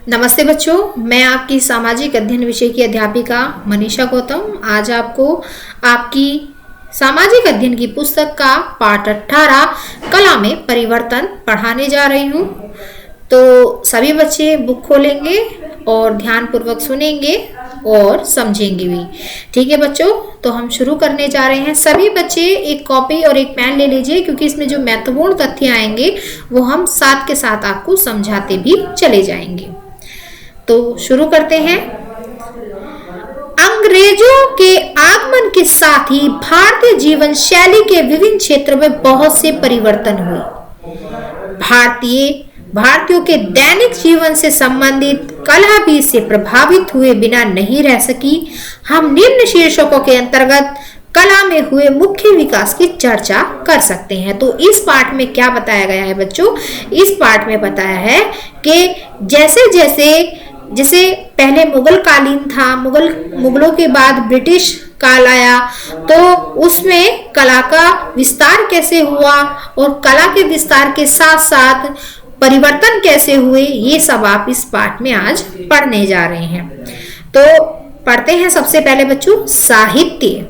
नमस्ते बच्चों, मैं आपकी सामाजिक अध्ययन विषय की अध्यापिका मनीषा गौतम आज आपको आपकी सामाजिक अध्ययन की पुस्तक का पाठ 18 कला में परिवर्तन पढ़ाने जा रही हूँ। तो सभी बच्चे बुक खोलेंगे और ध्यानपूर्वक सुनेंगे और समझेंगे भी। ठीक है बच्चों, तो हम शुरू करने जा रहे हैं। सभी बच्चे एक कॉपी और एक पेन ले लीजिए, क्योंकि इसमें जो महत्वपूर्ण तथ्य आएंगे वो हम साथ के साथ आपको समझाते भी चले जाएंगे। तो शुरू करते हैं। अंग्रेजों के आगमन के साथ ही भारतीय जीवन शैली के विभिन्न क्षेत्रों में बहुत से परिवर्तन हुए। भारतीयों के दैनिक जीवन से संबंधित कला भी इससे प्रभावित हुए बिना नहीं रह सकी। हम निम्न शीर्षकों के अंतर्गत कला में हुए मुख्य विकास की चर्चा कर सकते हैं। तो इस पाठ में क्या बताया गया है बच्चों? इस पाठ में बताया है कि जैसे पहले मुगल कालीन था, मुगलों के बाद ब्रिटिश काल आया, तो उसमें कला का विस्तार कैसे हुआ और कला के विस्तार के साथ साथ परिवर्तन कैसे हुए, ये सब आप इस पाठ में आज पढ़ने जा रहे हैं। तो पढ़ते हैं सबसे पहले बच्चों साहित्य।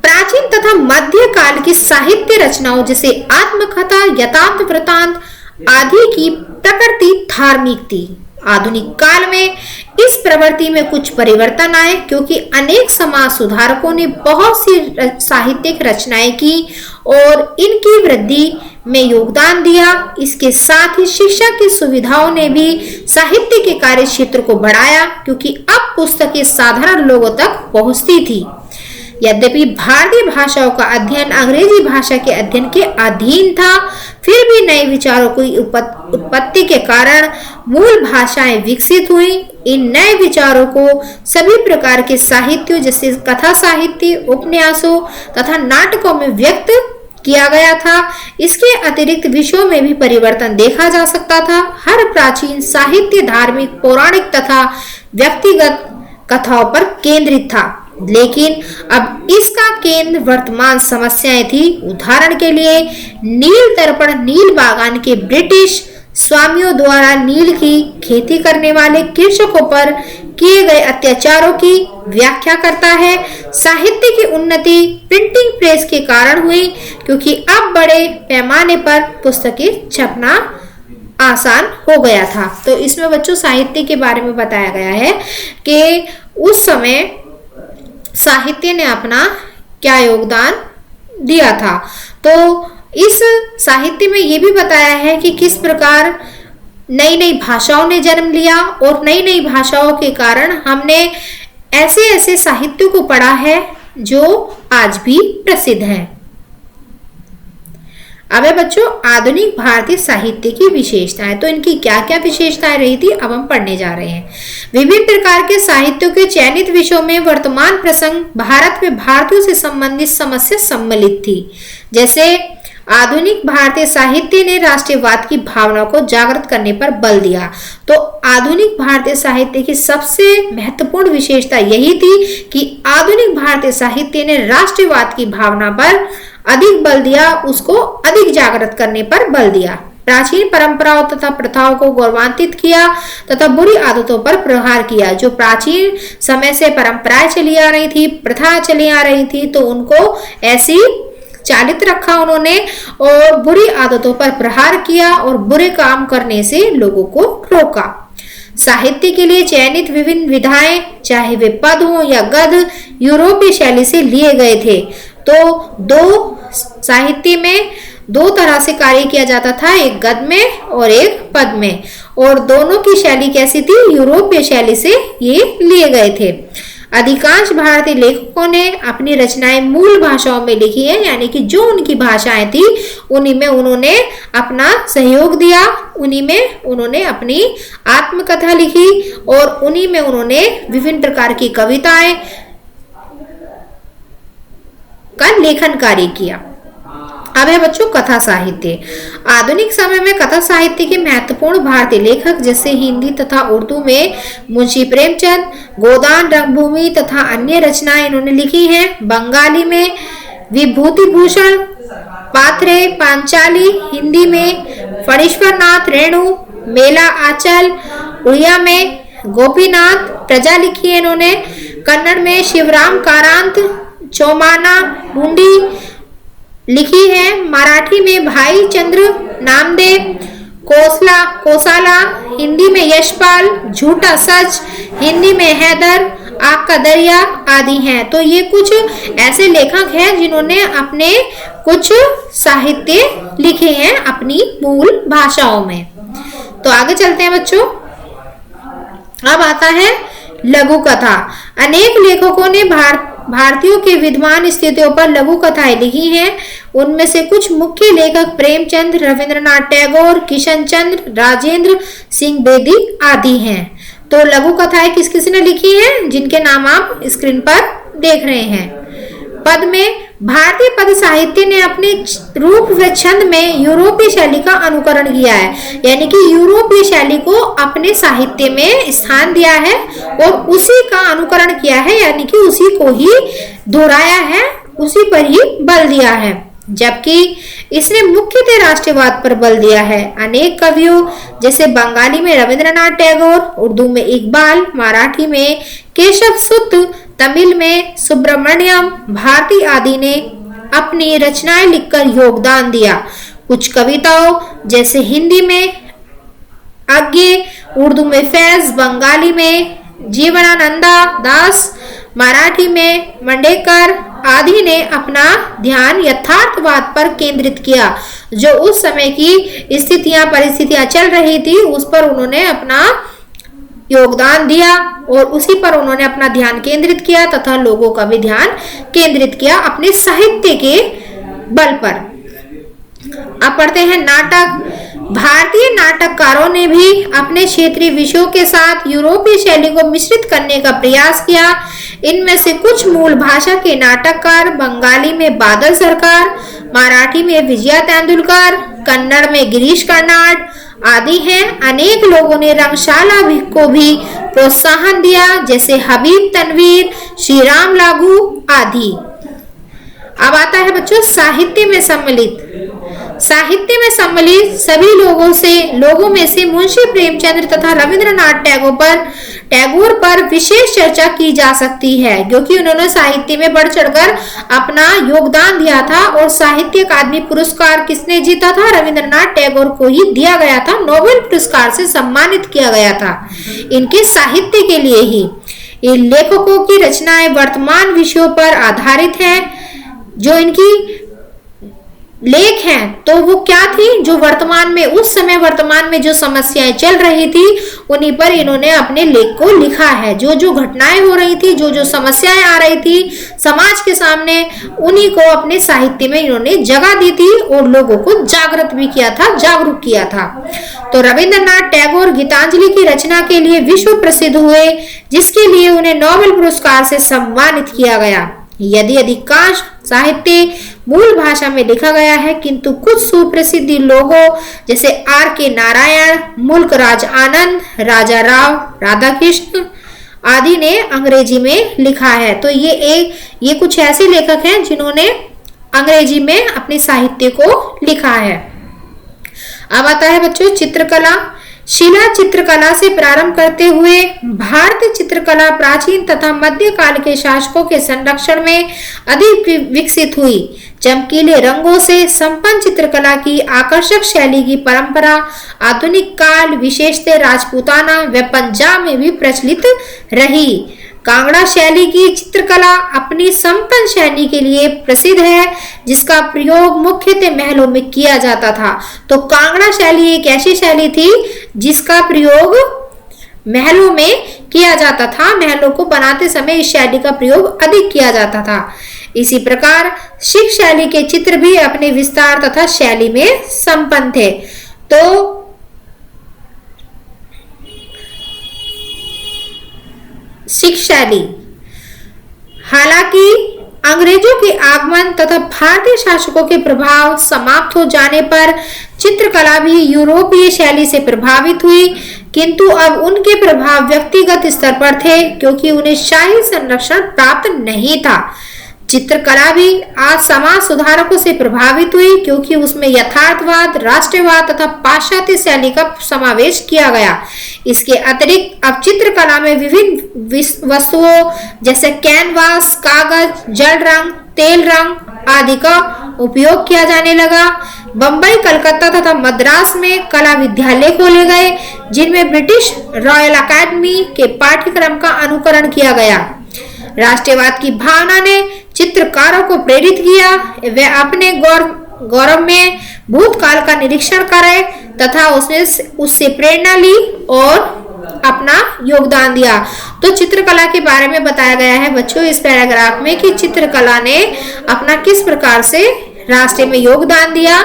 प्राचीन तथा मध्य काल की साहित्य रचनाओं जैसे आत्मकथा, यथार्थ वृत्तांत आदि की प्रकृति धार्मिक थी। आधुनिक काल में इस प्रवृत्ति में कुछ परिवर्तन आए, क्योंकि अनेक समाज सुधारकों ने बहुत सी साहित्यिक रचनाएं की और इनकी वृद्धि में योगदान दिया। इसके साथ ही शिक्षा की सुविधाओं ने भी साहित्य के कार्य क्षेत्र को बढ़ाया, क्योंकि अब पुस्तकें साधारण लोगों तक पहुंचती थी। यद्यपि भारतीय भाषाओं का अध्ययन अंग्रेजी भाषा के अध्ययन के अधीन था, फिर भी नए विचारों की उत्पत्ति के कारण मूल भाषाएं विकसित हुई। इन नए विचारों को सभी प्रकार के साहित्यों जैसे कथा साहित्य, उपन्यासों तथा नाटकों में व्यक्त किया गया था। इसके अतिरिक्त विषयों में भी परिवर्तन देखा जा सकता था। हर प्राचीन साहित्य धार्मिक, पौराणिक तथा व्यक्तिगत कथाओं पर केंद्रित था, लेकिन अब इसका केंद्र वर्तमान समस्याएं थी। उदाहरण के लिए नील दर्पण नील बागान के ब्रिटिश स्वामियों द्वारा नील की खेती करने वाले कृषकों पर किए गए अत्याचारों की व्याख्या करता है। साहित्य की उन्नति प्रिंटिंग प्रेस के कारण हुई, क्योंकि अब बड़े पैमाने पर पुस्तकें छपना आसान हो गया था। तो इसमें बच्चों साहित्य के बारे में बताया गया है कि उस समय साहित्य ने अपना क्या योगदान दिया था। तो इस साहित्य में ये भी बताया है कि किस प्रकार नई नई भाषाओं ने जन्म लिया और नई नई भाषाओं के कारण हमने ऐसे ऐसे साहित्य को पढ़ा है जो आज भी प्रसिद्ध है। अब है बच्चों आधुनिक भारतीय साहित्य की विशेषताएं। तो इनकी क्या क्या विशेषताएं रही थी, अब हम पढ़ने जा रहे हैं। विभिन्न प्रकार के साहित्यों के चयनित विषयों में वर्तमान प्रसंग भारत में भारतीयों से संबंधित समस्या सम्मिलित थी। जैसे आधुनिक भारतीय साहित्य ने राष्ट्रवाद की भावना को जागृत करने पर बल दिया। तो आधुनिक भारतीय साहित्य की सबसे महत्वपूर्ण विशेषता यही थी कि आधुनिक भारतीय साहित्य ने राष्ट्रवाद की भावना पर अधिक बल दिया, उसको अधिक जागृत करने पर बल दिया। प्राचीन परंपराओं तथा प्रथाओं को गौरवान्वित किया तथा बुरी आदतों पर प्रहार किया। जो प्राचीन समय से परंपराएं चली आ रही थी, प्रथा चली आ रही थी, तो उनको ऐसी चालित रखा उन्होंने और बुरी आदतों पर प्रहार किया और बुरे काम करने से लोगों को रोका। साहित्य के लिए चयनित विभिन्न विधाएं, चाहे वे पद हो या गद्य, यूरोपीय शैली से लिए गए थे। तो साहित्य में दो तरह से कार्य किया जाता था, एक गद्य में और एक पद में, और दोनों की शैली कैसी थी? यूरोपीय शैली से ये लिए गए थे। अधिकांश भारतीय लेखकों ने अपनी रचनाएं मूल भाषाओं में लिखी है, यानी कि जो उनकी भाषाएं थी उन्हीं में उन्होंने अपना सहयोग दिया, उन्हीं में उन्होंने अपनी आत्मकथा लिखी और उन्हीं में उन्होंने विभिन्न प्रकार की कविताएं का लेखन कार्य किया। अब है बच्चों कथा साहित्य। आधुनिक समय में कथा साहित्य के महत्वपूर्ण भारतीय लेखक जैसे हिंदी तथा उर्दू में मुंशी प्रेमचंद, गोदान, रंगभूमि तथा अन्य रचनाएं इन्होंने लिखी हैं। बंगाली में विभूति भूषण पात्रे, पांचाली, हिंदी में फणीश्वर नाथ रेणु, मेला आंचल, उड़िया में गोपीनाथ प्रजा लिखी है इन्होंने, कन्नड़ में शिवराम कारांत चौमाना मुंडी लिखी है, मराठी में भाई चंद्र नामदेव कोसाला, हिंदी में यशपाल, झूठा सच, हिंदी में हैदर, आग का दरिया आदि हैं। तो ये कुछ ऐसे लेखक हैं जिन्होंने अपने कुछ साहित्य लिखे हैं अपनी मूल भाषाओं में। तो आगे चलते हैं बच्चों। अब आता है लघु कथा। अनेक लेखकों ने भारतीयों के विद्यमान स्थितियों पर लघु कथाएं लिखी हैं। उनमें से कुछ मुख्य लेखक प्रेमचंद, रविंद्रनाथ टैगोर, किशन चंद्र, राजेंद्र सिंह बेदी आदि हैं। तो लघु कथाएं किस किस ने लिखी हैं, जिनके नाम आप स्क्रीन पर देख रहे हैं। पद में भारतीय पद साहित्य ने अपने रूप व छंद में यूरोपीय शैली का अनुकरण किया है, यानी कि यूरोपीय शैली को अपने साहित्य में स्थान दिया है और उसी का अनुकरण किया है, यानी कि उसी को ही दोहराया है, उसी पर ही बल दिया है। जबकि इसने मुख्यतः राष्ट्रवाद पर बल दिया है। अनेक कवियों जैसे बंगाली में रविंद्रनाथ टैगोर, उर्दू में इकबाल, मराठी में केशव सुत, तमिल में सुब्रमण्यम भारती आदि ने अपनी रचनाएं लिखकर योगदान दिया। कुछ कविताओं जैसे हिंदी में आज्ञे, उर्दू में फैज, बंगाली में जीवनानंदा दास, मराठी में मंडेकर आदि ने अपना ध्यान यथार्थवाद पर केंद्रित किया। जो उस समय की स्थितियां परिस्थितियां चल रही थी उस पर उन्होंने अपना योगदान दिया और उसी पर उन्होंने अपना ध्यान केंद्रित किया तथा लोगों का भी ध्यान केंद्रित किया अपने साहित्य के बल पर। अब पढ़ते हैं नाटक। भारतीय नाटककारों ने भी अपने क्षेत्रीय विषयों के साथ यूरोपीय शैली को मिश्रित करने का प्रयास किया। इनमें से कुछ मूल भाषा के नाटककार बंगाली में बादल सरकार, मराठी में विजया तेंदुलकर, कन्नड़ में गिरीश कर्नाड आदि हैं। अनेक लोगों ने रंगशाला को भी प्रोत्साहन दिया, जैसे हबीब तनवीर, श्रीराम लागू आदि। अब आता है बच्चों साहित्य में सम्मिलित। साहित्य में सम्मिलित सभी लोगों में से मुंशी प्रेमचंद तथा रविंद्रनाथ टैगोर पर विशेष चर्चा की जा सकती है, क्योंकि उन्होंने साहित्य में बढ़ चढ़कर अपना योगदान दिया था। और साहित्य अकादमी पुरस्कार किसने जीता था? रविंद्रनाथ टैगोर को ही दिया गया था, नोबेल पुरस्कार से सम्मानित किया गया था इनके साहित्य के लिए ही। इन लेखकों की रचनाएं वर्तमान विषयों पर आधारित हैं। जो इनकी लेख हैं तो वो क्या थी, जो वर्तमान में उस समय वर्तमान में जो समस्याएं चल रही थी उन्हीं पर इन्होंने अपने लेख को लिखा है। जो घटनाएं हो रही थी, जो समस्याएं आ रही थी समाज के सामने, उन्हीं को अपने साहित्य में इन्होंने जगह दी थी और लोगों को जागृत भी किया था, जागरूक किया था। तो रविंद्रनाथ टैगोर गीतांजलि की रचना के लिए विश्व प्रसिद्ध हुए, जिसके लिए उन्हें नोबेल पुरस्कार से सम्मानित किया गया। यदि अधिकांश साहित्य मूल भाषा में लिखा गया है, किंतु कुछ सुप्रसिद्ध लोगों जैसे R.K. नारायण, मुल्कराज आनंद, राजा राव, राधाकृष्ण आदि ने अंग्रेजी में लिखा है। तो ये कुछ ऐसे लेखक हैं जिन्होंने अंग्रेजी में अपने साहित्य को लिखा है। अब आता है बच्चों चित्रकला। शिला चित्रकला से प्रारंभ करते हुए भारतीय चित्रकला प्राचीन तथा मध्यकाल के शासकों के संरक्षण में अधिक विकसित हुई। चमकीले रंगों से संपन्न चित्रकला की आकर्षक शैली की परंपरा आधुनिक काल विशेषतः राजपूताना व पंजाब में भी प्रचलित रही। कांगड़ा शैली की चित्रकला अपनी संपन्न शैली के लिए प्रसिद्ध है, जिसका प्रयोग मुख्यतः महलों में किया जाता था। तो कांगड़ा शैली एक ऐसी शैली थी जिसका प्रयोग महलों में किया जाता था। महलों को बनाते समय इस शैली का प्रयोग अधिक किया जाता था। इसी प्रकार सिख शैली के चित्र भी अपने विस्तार तथा शैली में संपन्न थे। तो सिख शैली, हालांकि अंग्रेजों के आगमन तथा भारतीय शासकों के प्रभाव समाप्त हो जाने पर चित्रकला भी यूरोपीय शैली से प्रभावित हुई, किंतु अब उनके प्रभाव व्यक्तिगत स्तर पर थे, क्योंकि उन्हें शाही संरक्षण प्राप्त नहीं था। चित्रकला भी आज समाज सुधारकों से प्रभावित हुई क्योंकि उसमें यथार्थवाद, राष्ट्रवाद तथा पाश्चात्य शैली का समावेश किया गया। इसके अतिरिक्त अब चित्रकला में विभिन्न वस्तुओं जैसे कैनवास, कागज, जल रंग, तेल रंग आदि का उपयोग किया जाने लगा। बंबई, कलकत्ता तथा मद्रास में कला विद्यालय खोले गए जिनमें ब्रिटिश रॉयल अकेडमी के पाठ्यक्रम का अनुकरण किया गया। राष्ट्रवाद की भावना ने चित्रकारों को प्रेरित किया। वे अपने गौरव में भूतकाल का निरीक्षण करे तथा उससे प्रेरणा ली और अपना योगदान दिया। तो चित्रकला के बारे में बताया गया है बच्चों इस पैराग्राफ में कि चित्रकला ने अपना किस प्रकार से राष्ट्र में योगदान दिया।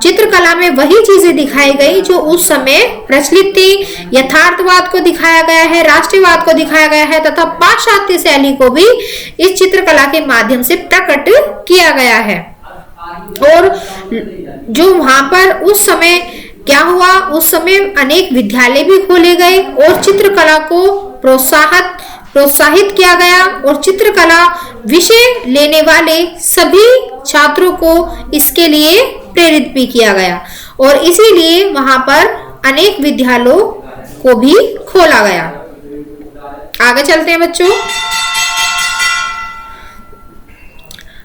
चित्रकला में वही चीजें दिखाई गई जो उस समय प्रचलित थी। यथार्थवाद को दिखाया गया है, राष्ट्रवाद को दिखाया गया है तथा पाश्चात्य शैली को भी इस चित्रकला के माध्यम से प्रकट किया गया है। और जो वहां पर उस समय क्या हुआ, उस समय अनेक विद्यालय भी खोले गए और चित्रकला को प्रोत्साहित किया गया और चित्रकला विषय लेने वाले सभी छात्रों को इसके लिए प्रेरित भी किया गया और इसीलिए वहां पर अनेक विद्यालयों को भी खोला गया। आगे चलते हैं बच्चों।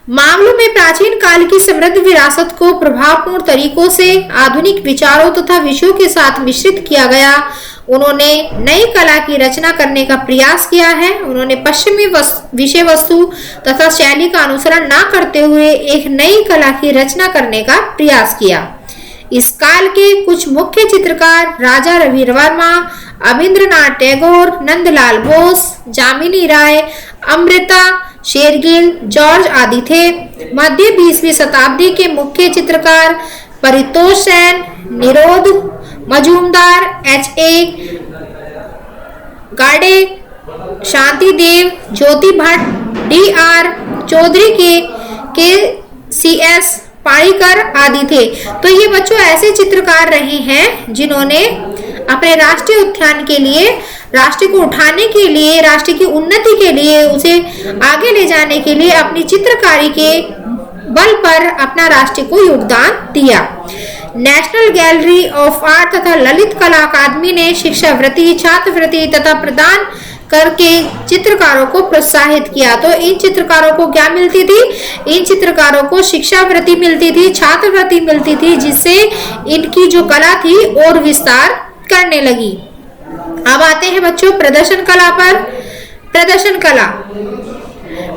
मामलों में प्राचीन काल की समृद्ध विरासत को प्रभावपूर्ण तरीकों से आधुनिक विचारों तथा विषयों के साथ मिश्रित किया गया। उन्होंने नई कला की रचना करने का प्रयास किया है। उन्होंने पश्चिमी विषय वस्तु तथा शैली का अनुसरण न करते हुए एक नई कला की रचना करने का प्रयास किया। इस काल के कुछ मुख्य चित्रकार राजा रवि वर्मा, अविंद्रनाथ टैगोर, नंदलाल बोस, जामिनी राय, अमृता शेरगिल, जॉर्ज आदि थे। मध्य 20वीं शताब्दी के मुख्य चित्रकार परितोष सेन, निरोध मजूमदार, H.A. गाडे, शांति देव, ज्योति भट्ट, D.R. चौधरी के C.S. पाणिकर आदि थे। तो ये बच्चों ऐसे चित्रकार रहे हैं जिन्होंने अपने राष्ट्रीय उत्थान के लिए, राष्ट्र को उठाने के लिए, राष्ट्र की उन्नति के लिए, उसे आगे ले जाने के लिए अपनी चित्रकारी के बल पर अपना राष्ट्र को योगदान दिया। नेशनल गैलरी ऑफ आर्ट तथा ललित कला अकादमी ने शिक्षावृत्ति, छात्रवृत्ति तथा प्रदान करके चित्रकारों को प्रोत्साहित किया। तो इन चित्रकारों को क्या मिलती थी? इन चित्रकारों को शिक्षावृत्ति मिलती थी, छात्रवृत्ति मिलती थी, जिससे इनकी जो कला थी और विस्तार करने लगी। अब आते हैं बच्चों प्रदर्शन कला पर।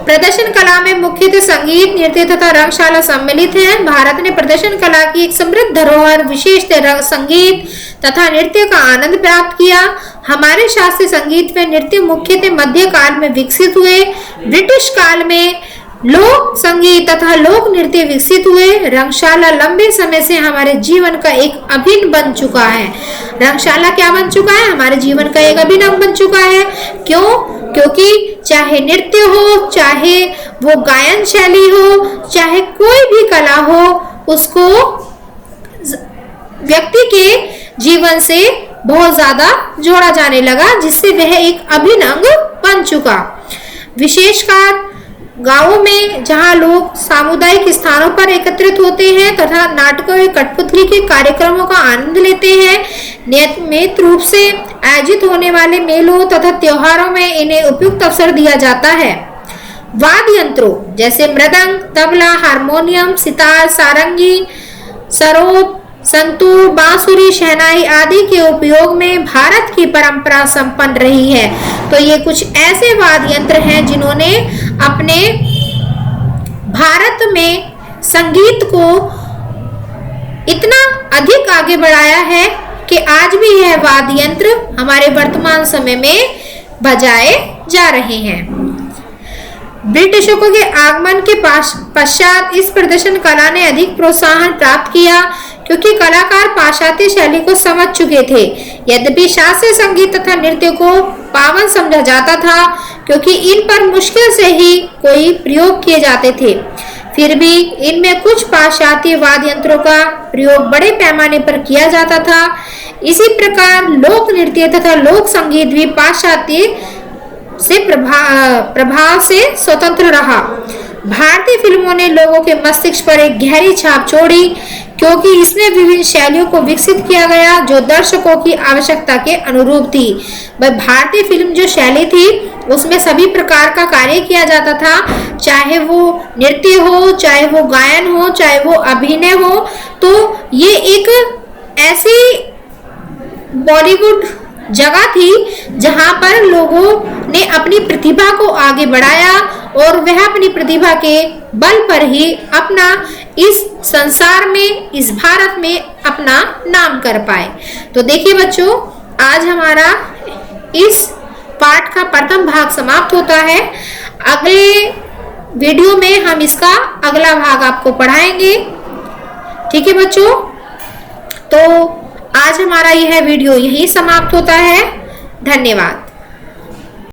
प्रदर्शन कला में मुख्यतः संगीत, नृत्य तथा रंगशाला सम्मिलित है। भारत ने प्रदर्शन कला की एक समृद्ध धरोहर, विशेषतः संगीत तथा नृत्य का आनंद प्राप्त किया। हमारे शास्त्रीय संगीत व नृत्य मुख्यतः मध्य काल में विकसित हुए। ब्रिटिश काल में लोक संगीत तथा लोक नृत्य विकसित हुए। रंगशाला लंबे समय से हमारे जीवन का एक अभिन्न बन चुका है। रंगशाला क्या बन चुका है? हमारे जीवन का एक अभिन्न अंग बन चुका है। क्यों? क्योंकि चाहे नृत्य हो, चाहे वो गायन शैली हो, चाहे कोई भी कला हो, उसको व्यक्ति के जीवन से बहुत ज्यादा जोड़ा जाने लगा, जिससे वह एक अभिन्न अंग बन चुका। विशेषकर गांवों में जहां लोग सामुदायिक स्थानों पर एकत्रित होते हैं तथा नाटकों और कठपुतली के कार्यक्रमों का आनंद लेते हैं, नियमित रूप से आयोजित होने वाले मेलों तथा त्योहारों में इन्हें उपयुक्त अवसर दिया जाता है। वाद्य यंत्रों जैसे मृदंग, तबला, हारमोनियम, सितार, सारंगी, सरोद, संतूर, बांसुरी, शहनाई आदि के उपयोग में भारत की परंपरा संपन्न रही है। तो ये कुछ ऐसे वाद्य यंत्र हैं जिन्होंने अपने भारत में संगीत को इतना अधिक आगे बढ़ाया है कि आज भी यह वाद्य यंत्र हमारे वर्तमान समय में बजाए जा रहे हैं। ब्रिटिशों के आगमन के पश्चात इस प्रदर्शन कला ने अधिक प्रोत्साहन प्राप्त किया क्योंकि कलाकार पाश्चात्य शैली को समझ चुके थे। यद्यपि शास्त्रीय संगीत तथा नृत्य को पावन समझा जाता था क्योंकि इन पर मुश्किल से ही कोई प्रयोग किए जाते थे, फिर भी इनमें कुछ पाश्चात्य वाद्य यंत्रों का प्रयोग बड़े पैमाने पर किया जाता था। इसी प्रकार लोक नृत्य तथा लोक संगीत भी पाश्चात्य से प्रभाव से स्वतंत्र रहा। भारतीय फिल्मों ने लोगों के मस्तिष्क पर एक गहरी छाप छोड़ी, क्योंकि इसमें विभिन्न शैलियों को विकसित किया गया जो दर्शकों की आवश्यकता के अनुरूप थी। वह भारतीय फिल्म जो शैली थी उसमें सभी प्रकार का कार्य किया जाता था, चाहे वो नृत्य हो, चाहे वो गायन हो, चाहे वो अभिनय हो। तो ये एक ऐसी बॉलीवुड जगह थी जहां पर लोगों ने अपनी प्रतिभा को आगे बढ़ाया और वह अपनी प्रतिभा के बल पर ही अपना इस संसार में, इस भारत में अपना नाम कर पाए। तो देखिए बच्चों, आज हमारा इस पाठ का प्रथम भाग समाप्त होता है। अगले वीडियो में हम इसका अगला भाग आपको पढ़ाएंगे। ठीक है बच्चों, तो आज हमारा यह वीडियो यहीं समाप्त होता है। धन्यवाद।